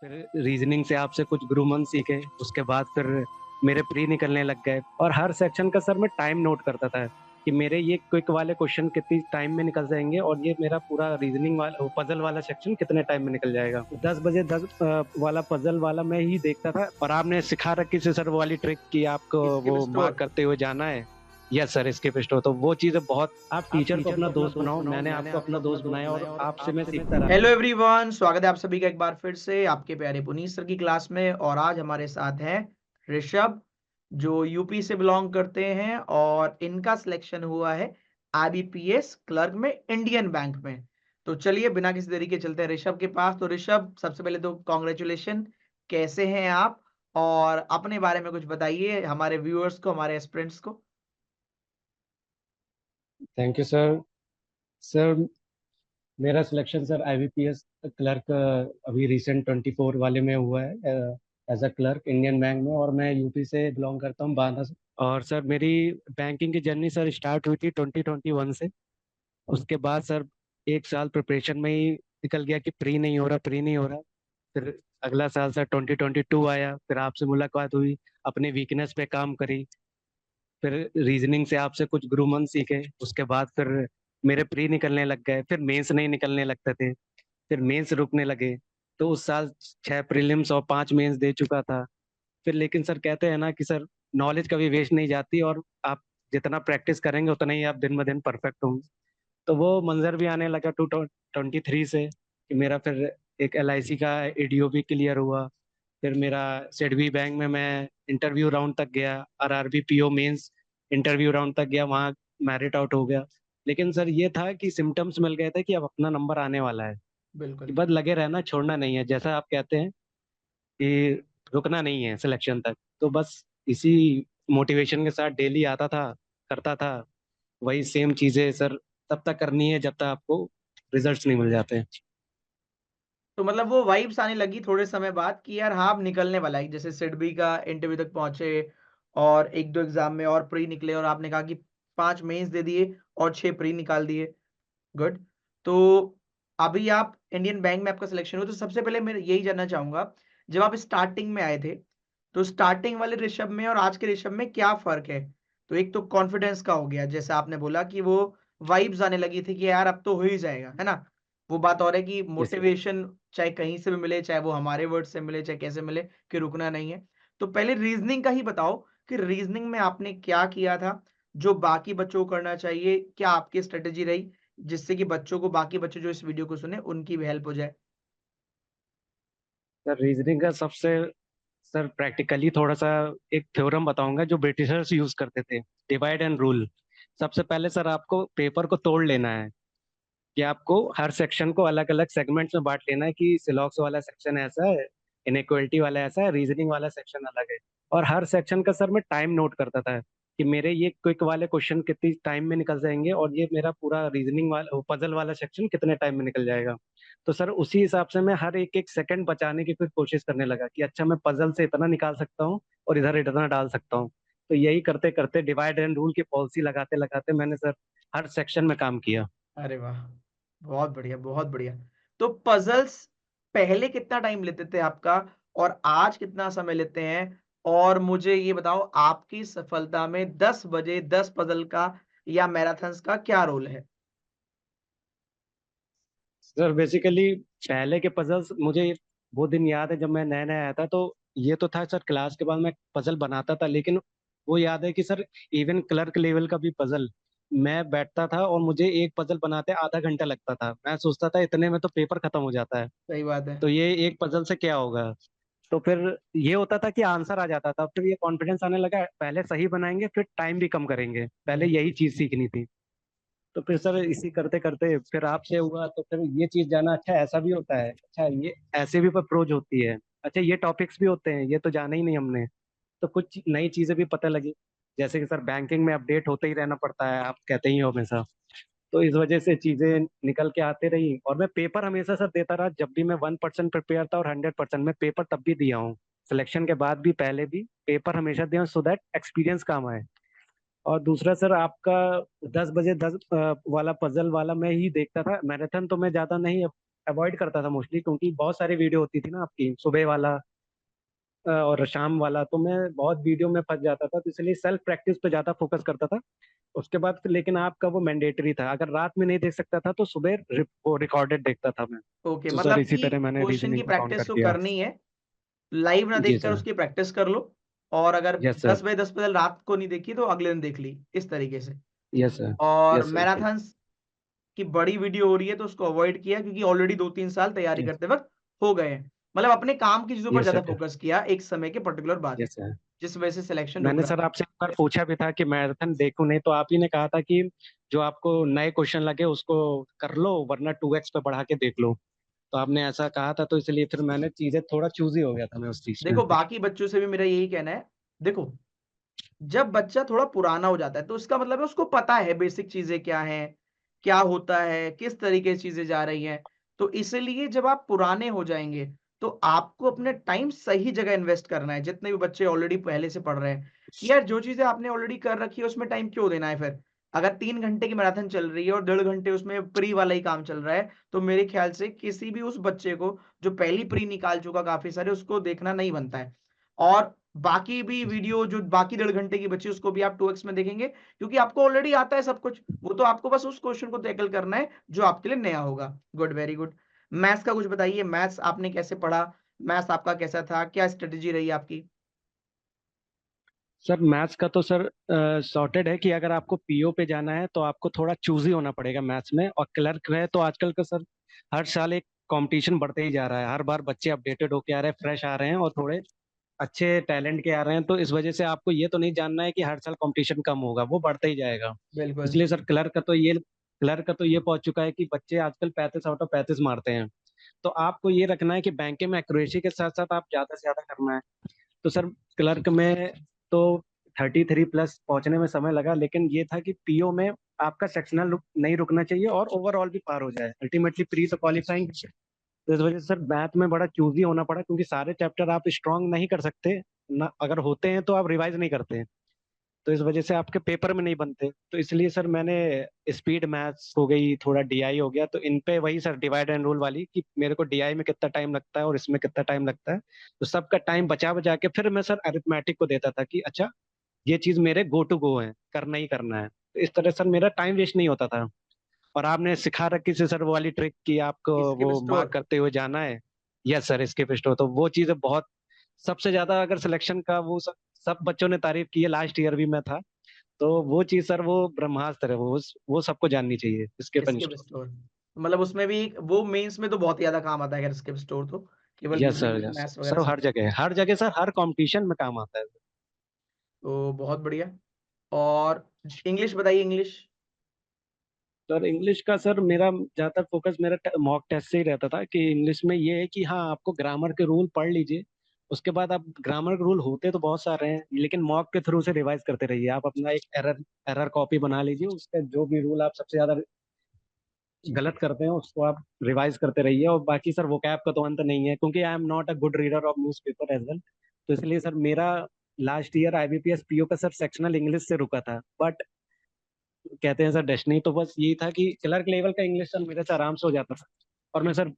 फिर रीजनिंग से आपसे कुछ गुरुमन सीखे, उसके बाद फिर मेरे प्री निकलने लग गए। और हर सेक्शन का सर मैं टाइम नोट करता था कि मेरे ये क्विक वाले क्वेश्चन कितनी टाइम में निकल जाएंगे और ये मेरा पूरा रीजनिंग वाला पजल वाला सेक्शन कितने टाइम में निकल जाएगा। 10 बजे 10 वाला पजल वाला मैं ही देखता था। और आपने सिखा रखी थी सर वो वाली ट्रिक कि आपको स्किप वो मार्क स्टोर। करते हुए जाना है। Yes sir, skip store. तो वो चीजें बहुत, आप टीचर को अपना दोस्त बनाओ, मैंने आपको अपना दोस्त बनाया और आपसे मैं सीखता रहा। हेलो एवरीवन, स्वागत है आप सभी का एक बार फिर से आपके प्यारे पुनीत सर की क्लास में। और आज हमारे साथ हैं ऋषभ, जो यूपी से बिलोंग करते हैं और इनका सिलेक्शन हुआ है आईबीपीएस क्लर्क में इंडियन बैंक में। तो चलिए बिना किसी देरी के चलते हैं ऋषभ के पास। तो ऋषभ, सबसे पहले तो कॉन्ग्रेचुलेशन, कैसे हैं आप और अपने बारे में कुछ बताइए हमारे व्यूअर्स को, हमारे एस्पिरेंट्स को। Thank you sir. सर मेरा सिलेक्शन सर आईबीपीएस क्लर्क अभी रिसेंट 24 वाले में हुआ है, as a clerk Indian Bank में। और मैं यूपी से बिलोंग करता हूँ, बांदा से। और सर मेरी बैंकिंग की जर्नी सर स्टार्ट हुई थी 2021 से। उसके बाद सर एक साल प्रिपरेशन में ही निकल गया कि प्री नहीं हो रहा, प्री नहीं हो रहा। फिर अगला साल सर 2022 आया, फिर आपसे मुलाकात हुई, अपने वीकनेस पे काम करी। फिर रीजनिंग से आपसे कुछ गुरुमन सीखे, उसके बाद फिर मेरे प्री निकलने लग गए, फिर मेंस नहीं निकलने लगते थे, फिर मेंस रुकने लगे। तो उस साल 6 प्रीलिम्स और 5 मेंस दे चुका था। फिर लेकिन सर कहते हैं ना कि सर नॉलेज कभी वेस्ट नहीं जाती, और आप जितना प्रैक्टिस करेंगे उतना ही आप दिन ब दिन परफेक्ट होंगे। तो वो मंजर भी आने लगा 2023 से कि मेरा फिर एक LIC का ADO भी क्लियर हुआ। फिर मेरा सिडबी बैंक में मैं इंटरव्यू राउंड तक गया, RRB PO mains interview round तक गया, वहाँ मेरिट आउट हो गया। लेकिन सर ये था कि सिम्टम्स मिल गए थे कि अब अपना नंबर आने वाला है, कि बिल्कुल। बस लगे रहना, छोड़ना नहीं है। जैसा आप कहते हैं कि रुकना नहीं है सिलेक्शन तक, तो बस इसी मोटिवेशन के साथ डेली आता था, करता था वही सेम चीजें सर, तब तक करनी है जब तक आपको रिजल्ट्स नहीं मिल जाते हैं। तो मतलब वो वाइब्स आने लगी थोड़े समय बाद कि यार हाँ, अब निकलने वाला है। जैसे सिडबी का इंटरव्यू तक पहुँचे और 1-2 एग्ज़ाम में और प्री निकले और आपने कहा कि 5 मेंस दे दिए और 6 प्री निकाल दिए। गुड। तो अभी आप इंडियन बैंक में आपका सिलेक्शन हुआ, तो सबसे पहले मैं यही जानना चाहूँगा, जब आप स्टार्टिंग में आए थे, तो स्टार्टिंग वाले ऋषभ में और आज के ऋषभ में क्या फ़र्क है? तो एक तो कॉन्फिडेंस का हो गया, जैसे आपने बोला कि वो वाइब्स आने लगी थी कि यार अब तो हो ही जाएगा, है ना? वो बात और है कि जैसे मोटिवेशन चाहे कहीं से भी मिले, चाहे वो हमारे वर्ड से मिले, चाहे कैसे मिले, कि रुकना नहीं है। तो पहले रीज़निंग का ही बताओ कि रीज़निंग में आपने क्या किया था, जो बाकी बच्चों को करना चाहिए? क्या आपकी स्ट्रैटेजी रही, जिससे कि बच्चों को, बाकी बच्चे जो इस वीडियो को सुने, उनकी भी हेल्प हो जाए? सर रीजनिंग का सबसे, सर प्रैक्टिकली थोड़ा सा एक थ्योरम बताऊंगा जो ब्रिटिशर्स यूज करते थे, डिवाइड एंड रूल। सबसे पहले सर आपको पेपर को तोड़ लेना है, कि आपको हर सेक्शन को अलग अलग सेगमेंट्स में बांट लेना है, कि सिलॉक्स वाला सेक्शन ऐसा है, इनइक्वालिटी वाला ऐसा है, रीजनिंग वाला सेक्शन अलग है। और हर सेक्शन का सर मैं टाइम नोट करता था कि मेरे ये क्विक वाले क्वेश्चन कितनी टाइम में निकल जाएंगे और ये मेरा पूरा रीजनिंग वाला पजल वाला सेक्शन कितने टाइम में निकल जाएगा। तो सर उसी हिसाब से मैं हर एक एक सेकंड बचाने की फिर कोशिश करने लगा कि अच्छा मैं पजल से इतना निकाल सकता हूँ और इधर इतना डाल सकता हूँ। तो यही करते करते डिवाइड एंड रूल की पॉलिसी लगाते लगाते मैंने सर हर सेक्शन में काम किया। अरे वाह! बहुत बढ़िया, बहुत बढ़िया। तो पज़ल्स पहले कितना टाइम लेते थे आपका और आज कितना समय लेते हैं? और मुझे ये बताओ, आपकी सफलता में 10 बजे 10 पज़ल का या मैराथन्स का क्या रोल है? सर बेसिकली पहले के पजल्स मुझे वो दिन याद है जब मैं नया नया आया था, तो ये तो था सर क्लास के बाद मैं पजल बनाता था, लेकिन वो याद है कि सर इवन क्लर्क लेवल का भी पजल मैं बैठता था और मुझे एक पजल बनाते आधा घंटा लगता था। मैं सोचता था इतने में तो पेपर खत्म हो जाता है, सही बात है। तो ये एक पजल से क्या होगा। तो फिर ये होता था कि आंसर आ जाता था, फिर ये कॉन्फिडेंस आने लगा, पहले सही बनाएंगे फिर टाइम भी कम करेंगे, पहले हुँ। यही चीज सीखनी थी। तो फिर सर इसी करते करते फिर आपसे हुआ, तो फिर ये चीज जाना, अच्छा ऐसा भी होता है, अच्छा ये ऐसे भी अप्रोच होती है, अच्छा ये टॉपिक्स भी होते हैं, ये तो जाना ही नहीं हमने। तो कुछ नई चीजें भी पता लगी, जैसे कि सर बैंकिंग में अपडेट होते ही रहना पड़ता है, आप कहते ही हो हमेशा। तो इस वजह से चीजें निकल के आते रही, और मैं पेपर हमेशा सर देता रहा। जब भी मैं 1% प्रिपेयर था और 100% मैं पेपर तब भी दिया हूँ, सिलेक्शन के बाद भी पहले भी पेपर हमेशा दिया, सो दैट एक्सपीरियंस काम आए। और दूसरा सर आपका 10 बजे 10 वाला पजल वाला मैं ही देखता था, मैराथन तो मैं ज्यादा नहीं अवॉइड करता था मोस्टली, क्योंकि बहुत सारी वीडियो होती थी ना आपकी, सुबह वाला और शाम वाला, तो मैं बहुत वीडियो में फंस जाता था, तो इसलिए सेल्फ प्रैक्टिस पे ज्यादा फोकस करता था। उसके बाद फिर लेकिन आपका वो मैंडेटरी था, अगर रात में नहीं देख सकता था तो सुबह वो रिकॉर्डेड देखता था मैं। ओके, तो मतलब सर इसी कि तरह मैंने क्वेश्चन की रीजनिंग को प्रैक्टिस काउंटर तो किया। करनी है, लाइव ना जी देखकर सर। उसकी प्रैक्टिस कर लो। और अगर यस सर। 10 बाय 10 पजल रात को नहीं देखी तो अगले दिन देख ली, इस तरीके से। Yes sir. और यस सर। मैराथन्स की बड़ी वीडियो हो रही है तो उसको अवॉइड किया, क्योंकि ऑलरेडी 2-3 साल तैयारी यस। करते वक्त हो गए हैं। मतलब अपने काम की चीजों पर यस ज्यादा सर। फोकस किया एक समय के पर्टिकुलर बाद, यस सर। जिस वजह से सिलेक्शन रुक मैंने रहा सर था। आपसे एक बार पूछा भी था कि मैराथन देखूं नहीं, तो आप ही ने कहा था कि जो आपको नए क्वेश्चन लगे उसको कर लो, वरना 2x पे बढ़ा के देख लो। तो आपने ऐसा कहा था, तो इसलिए फिर मैंने चीजें थोड़ा चूजी हो गया था मैं उस चीज में। देखो, बाकी बच्चों से भी मेरा यही कहना है। देखो, जब बच्चा थोड़ा पुराना हो जाता है तो इसका मतलब है उसको पता है बेसिक चीजें क्या हैं, क्या होता है, किस तरीके से चीजें जा रही हैं। तो इसलिए जब आप पुराने हो जाएंगे तो आपको अपने टाइम सही जगह इन्वेस्ट करना है। जितने भी बच्चे ऑलरेडी पहले से पढ़ रहे हैं कि यार जो चीजें आपने ऑलरेडी कर रखी है उसमें टाइम क्यों देना है फिर। अगर 3 घंटे की मैराथन चल रही है और 1.5 घंटे उसमें प्री वाला ही काम चल रहा है, तो मेरे ख्याल से किसी भी उस बच्चे को जो पहली प्री निकाल चुका काफी सारे, उसको देखना नहीं बनता है। और बाकी भी वीडियो जो बाकी 1.5 घंटे की बची उसको भी आप 2x में देखेंगे, क्योंकि आपको ऑलरेडी आता है सब कुछ। वो तो आपको बस उस क्वेश्चन को टैकल करना है जो आपके लिए नया होगा। Good, very good. मैथ्स का कुछ बताइए, मैथ्स आपने कैसे पढ़ा, मैथ्स आपका कैसा था, क्या स्ट्रेटेजी रही आपकी? सर मैथ्स का तो सर सॉर्टेड है कि अगर आपको पीओ पे जाना है तो आपको थोड़ा चूजी होना पड़ेगा मैथ्स में, और क्लर्क है तो आजकल का सर हर साल एक कंपटीशन बढ़ते ही जा रहा है, हर बार बच्चे अपडेटेड होके आ रहे हैं, फ्रेश आ रहे हैं और थोड़े अच्छे टैलेंट के आ रहे हैं, तो इस वजह से आपको ये तो नहीं जानना है कि हर साल कंपटीशन कम होगा, वो बढ़ता ही जाएगा। बिल्कुल। इसलिए सर क्लर्क का तो ये पहुंच चुका है कि बच्चे आजकल 35 आउट ऑफ 35 मारते हैं। तो आपको ये रखना है कि बैंकिंग में एक्यूरेसी के साथ साथ आप ज्यादा से ज्यादा करना है। तो सर क्लर्क में तो 33 प्लस पहुंचने में समय लगा, लेकिन ये था कि पीओ में आपका सेक्शनल नहीं रुकना चाहिए और ओवरऑल भी पार हो जाए, अल्टीमेटली प्री तो क्वालिफाइंग। तो इस वजह से सर मैथ में बड़ा चूजी होना पड़ा, क्योंकि सारे चैप्टर आप स्ट्रांग नहीं कर सकते ना, अगर होते हैं तो आप रिवाइज नहीं करते हैं, तो इस वजह से आपके पेपर में नहीं बनते। तो इसलिए सर मैंने स्पीड मैथ्स हो गई, थोड़ा डीआई हो गया, तो इन पे वही सर डिवाइड एंड रूल वाली कि मेरे को डीआई में कितना टाइम लगता है और इसमें कितना टाइम लगता है, तो सबका टाइम बचा बचा के फिर मैं सर अरिथमेटिक को देता था कि अच्छा ये चीज मेरे गो टू गो है, करना ही करना है, तो इस तरह सर मेरा टाइम वेस्ट नहीं होता था। और आपने सिखा रखी थी सर वो वाली ट्रिक कि आपको स्किप वो मार्क स्टोर। करते हुए जाना है। यस सर, स्किप स्टोर, तो वो चीज़ बहुत सबसे ज्यादा अगर सिलेक्शन का वो सब बच्चों ने तारीफ की है, लास्ट ईयर भी मैं था, तो वो चीज सर वो ब्रह्मास्त्र है, वो सबको जाननी चाहिए, skip and skip store. Store, मतलब उसमें भी वो मेंस में तो बहुत ज्यादा काम आता है अगर स्किप स्टोर तो, केवल yes basic sir, basic yes maths वगैरह सर, सब। हर जगह सर, हर कंपटीशन में काम आता है। तो बहुत बढ़िया। और इंग्लिश बताइए, इंग्लिश। सर इंग्लिश का सर मेरा ज्यादातर फोकस मेरा मॉक टेस्ट से ही रहता था कि इंग्लिश में ये है कि हाँ आपको ग्रामर के रूल पढ़ लीजिए, उसके बाद आप ग्रामर के रूल होते तो बहुत सारे हैं, लेकिन मॉक के थ्रू से रिवाइज करते रहिए, आप अपना एक एरर एरर कॉपी बना लीजिए, उसके जो भी रूल आप सबसे ज्यादा गलत करते हैं उसको आप रिवाइज करते रहिए, और बाकी सर वोकैब का तो अंत नहीं है, क्योंकि I am not a good reader of newspaper as well, तो इसलिए सर मेरा लास्ट ईयर आईबीपीएस पीओ का सर सेक्शनल इंग्लिश से रुका था, बट कहते हैं सर डेस्टिनी, तो बस यही था कि क्लर्क लेवल का इंग्लिश सर मेरे से आराम से हो जाता था। और मैं सर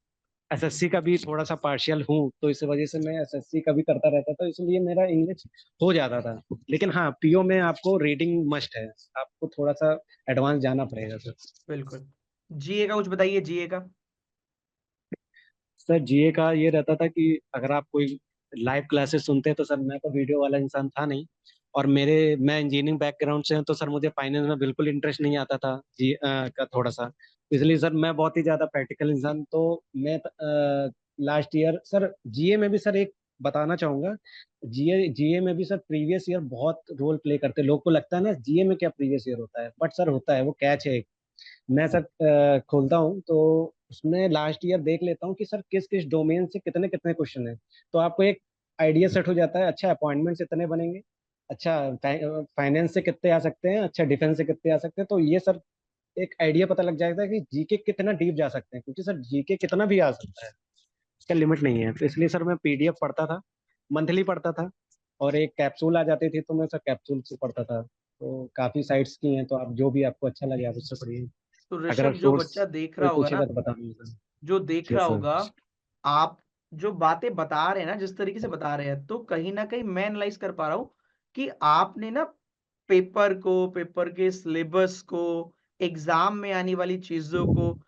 एसएससी का भी थोड़ा सा पार्शियल हूँ, तो इस वजह से मैं एसएससी का भी करता रहता था, इसलिए मेरा इंग्लिश हो जाता था। लेकिन हाँ पीओ में आपको रीडिंग मस्ट है, आपको थोड़ा सा एडवांस जाना पड़ेगा सर। बिल्कुल। जीए का कुछ बताइए, जीए का। सर जीए का ये रहता था कि अगर आप कोई लाइव क्लासेस सुनते हैं, तो सर मैं तो वीडियो वाला इंसान था नहीं, और मैं इंजीनियरिंग बैकग्राउंड से हूं, तो सर मुझे फाइनेंस में बिल्कुल इंटरेस्ट नहीं आता था जी का थोड़ा सा, इसलिए सर मैं बहुत ही ज्यादा प्रैक्टिकल इंसान, तो मैं लास्ट ईयर सर जीए में भी सर एक बताना चाहूंगा, जीए जीए में भी सर प्रीवियस ईयर बहुत रोल प्ले करते हैं, लोग को लगता है ना जीए में क्या प्रीवियस ईयर होता है, बट सर होता है, वो कैच है। मैं सर खोलता हूँ तो उसमें लास्ट ईयर देख लेता हूँ कि सर किस किस डोमेन से कितने कितने क्वेश्चन हैं, तो आपको एक आइडिया सेट हो जाता है, अच्छा अपॉइंटमेंट्स इतने बनेंगे, अच्छा फाइनेंस से कितने आ सकते हैं, अच्छा डिफेंस से कितने आ सकते हैं, तो ये सर एक आइडिया पता लग जाएगा कि जीके कितना डीप जा सकते हैं, क्योंकि सर जीके कितना भी आ सकता है, इसका लिमिट नहीं है, तो इसलिए सर मैं पीडीएफ पढ़ता था, मंथली पढ़ता था, और एक कैप्सूल आ जाती थी तो मैं सर कैप्सूल से पढ़ता था, तो काफी साइट्स की हैं, तो आप जो भी आपको अच्छा लगे आप उससे पढ़िए, तो अगर ऋषभ, जो सोर्स बच्चा देख रहा कोई होगा ना, पूछेगा तो बता दूंगा। जो देख रहा यस सर। होगा, आप जो बातें बता रहे हैं ना, जिस तरीके से बता रहे हैं, तो कहीं न कहीं मैं एनालाइज़ कर पा रहा हूँ कि आपने ना पेपर को, पेपर के सिलेबस को, एग्ज़ाम में आने वाली चीज़ों को,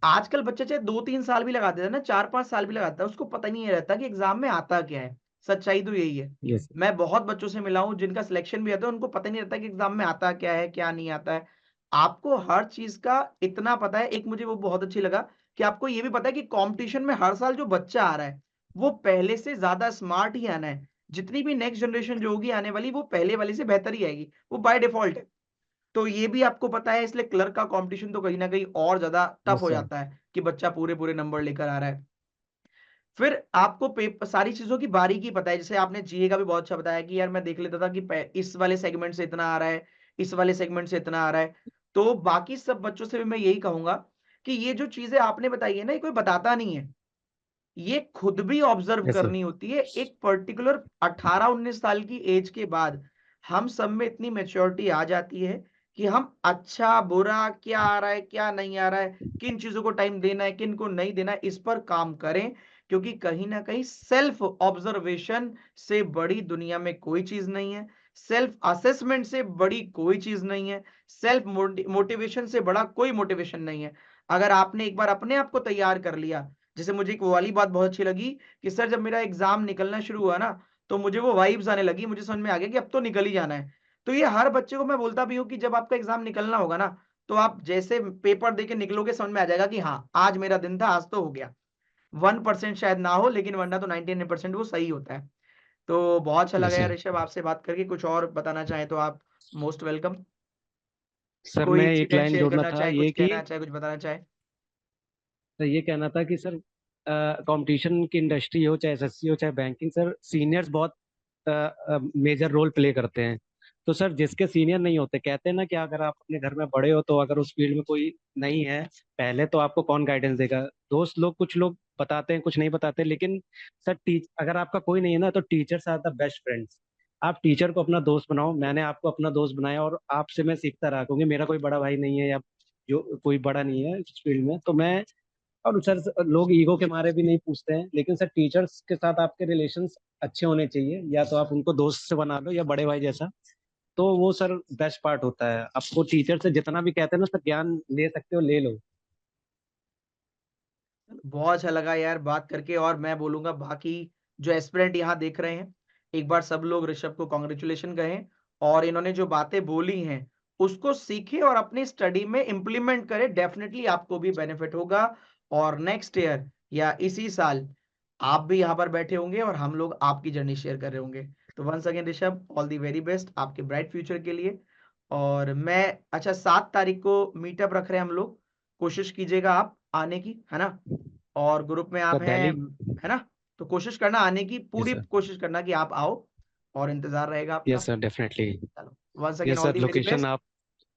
आजकल बच्चे चाहे 2-3 साल भी लगा देता है ना, 4-5 साल भी लगाता है, उसको पता ही नहीं रहता कि एग्ज़ाम में आता क्या है। सच्चाई तो यही है। यस। मैं बहुत बच्चों से मिला हूँ जिनका सिलेक्शन भी आता है, उनको पता नहीं रहता कि एग्ज़ाम में आता क्या है, क्या नहीं आता है। आपको हर चीज़ का इतना पता है, एक मुझे वो बहुत अच्छी लगा कि आपको ये भी पता है कि कॉम्पिटिशन में हर साल जो बच्चा आ रहा है, वो पहले से ज़्यादा स्मार्ट ही आना है। जितनी भी नेक्स्ट जनरेशन जो होगी आने वाली, वो पहले वाले से बेहतर ही आएगी। वो बाय डिफ़ॉल्ट है। तो ये भी आपको पता है, इसलिए क्लर्क का कॉम्पिटिशन तो कहीं न कहीं और ज़्यादा टफ यस हो सर। जाता है कि बच्चा पूरे-पूरे नंबर लेकर आ रहा है। फिर आपको सारी चीज़ों की बारीकी पता है, जैसे आपने जीए का भी बहुत अच्छा बताया कि यार मैं देख लेता था कि इस वाले सेगमेंट से इतना आ रहा है, इस वाले सेगमेंट से इतना आ रहा है। तो बाकी सब बच्चों से भी मैं यही कहूँगा कि ये जो चीज़ें आपने बताई है ना, ये कोई बताता नहीं है। ये खुद भी ऑब्जर्व यस सर। करनी होती है। एक पर्टिकुलर 18-19 साल की एज के बाद हम सब में इतनी मैच्योरिटी आ जाती है कि हम अच्छा, बुरा, क्या आ रहा है, क्या नहीं आ रहा है, किन चीज़ों को टाइम देना है, किन को नहीं देना है, इस पर काम करें। क्योंकि कहीं न कहीं सेल्फ ऑब्जर्वेशन से बड़ी दुनिया में कोई चीज़ नहीं है। सेल्फ असेसमेंट से बड़ी कोई चीज़ नहीं है। सेल्फ मोटिवेशन से बड़ा कोई मोटिवेशन नहीं है। अगर आपने एक बार अपने आप को तैयार कर लिया, जैसे मुझे एक वो वाली बात बहुत अच्छी लगी कि सर जब मेरा एग्ज़ाम निकलना शुरू हुआ ना, तो मुझे वो वाइब्स आने लगी, मुझे समझ में आ गया कि अब तो निकल ही जाना है। तो ये हर बच्चे को मैं बोलता भी हूँ कि जब आपका एग्ज़ाम निकलना होगा ना, तो आप जैसे पेपर देके निकलोगे समझ में आ जाएगा कि हाँ, आज मेरा दिन था, आज तो हो गया। 1% शायद ना हो लेकिन वरना तो 99% वो सही होता है। तो बहुत अच्छा लगा यस यार सर। ऋषभ आपसे बात करके, कुछ और बताना चाहें तो आप मोस्ट वेलकम। सर कोई मैं एक इंसिडेंट लाइन शेयर जोड़ना करना था चाहें, ये कुछ कि कहना चाहें, कुछ बताना चाहें? सर ये कहना था कि सर कंपटीशन की इंडस्ट्री हो, चाहे एसएससी हो, चाहे बैंकिंग, सर सीनियर्स बहुत मेजर रोल प्ले करते हैं। तो सर जिसके सीनियर नहीं होते, कहते हैं ना कि अगर आप अपने घर में बड़े हो तो अगर उस फील्ड में कोई नहीं है पहले, तो आपको कौन गाइडेंस देगा? दोस्त लोग, कुछ लोग बताते हैं, कुछ नहीं बताते, लेकिन सर अगर आपका कोई नहीं है ना, तो teachers are the best friends. आप टीचर को अपना दोस्त बनाओ। मैंने आपको अपना दोस्त बनाया और आपसे मैं सीखता रहा, क्योंकि मेरा कोई बड़ा भाई नहीं है या जो कोई बड़ा नहीं है इस फील्ड में। तो मैं, और सर लोग ईगो के मारे भी नहीं पूछते हैं, लेकिन सर टीचर्स के साथ आपके रिलेशंस अच्छे होने चाहिए। या तो आप उनको दोस्त से बना लो या बड़े भाई जैसा। तो वो सर बेस्ट पार्ट होता है। आपको टीचर से जितना भी कहते हैं ना सर, ज्ञान ले सकते हो, ले लो। बहुत अच्छा लगा यार बात करके, और मैं बोलूँगा बाकी जो एस्पिरेंट यहाँ देख रहे हैं, एक बार सब लोग ऋषभ को कांग्रेचुलेशन कहें और इन्होंने जो बातें बोली हैं, उसको सीखें और अपनी स्टडी में इम्प्लीमेंट करें। डेफ़िनिटली आपको भी बेनिफिट होगा और नेक्स्ट ईयर या इसी साल आप भी यहाँ पर बैठे होंगे और हम लोग आपकी जर्नी शेयर कर रहे होंगे। तो once again Rishabh, all the very best आपके ब्राइट फ्यूचर के लिए। और मैं अच्छा 7 तारीख को मीटअप रख रहे हैं हम लोग, कोशिश कीजिएगा आप आने की, है ना? और ग्रुप में आप सर हैं, दिल्ली। है ना? तो कोशिश करना आने की, यस पूरी सर। कोशिश करना कि आप आओ और इंतज़ार रहेगा आपका। Yes sir, definitely. चलो, once again yes all sir, the very location best. आप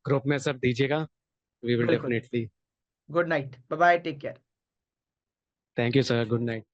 ग्रुप में सर दीजिएगा। वी विल बिल्कुल, definitely. Good night, bye bye, take care. Thank you sir, good night.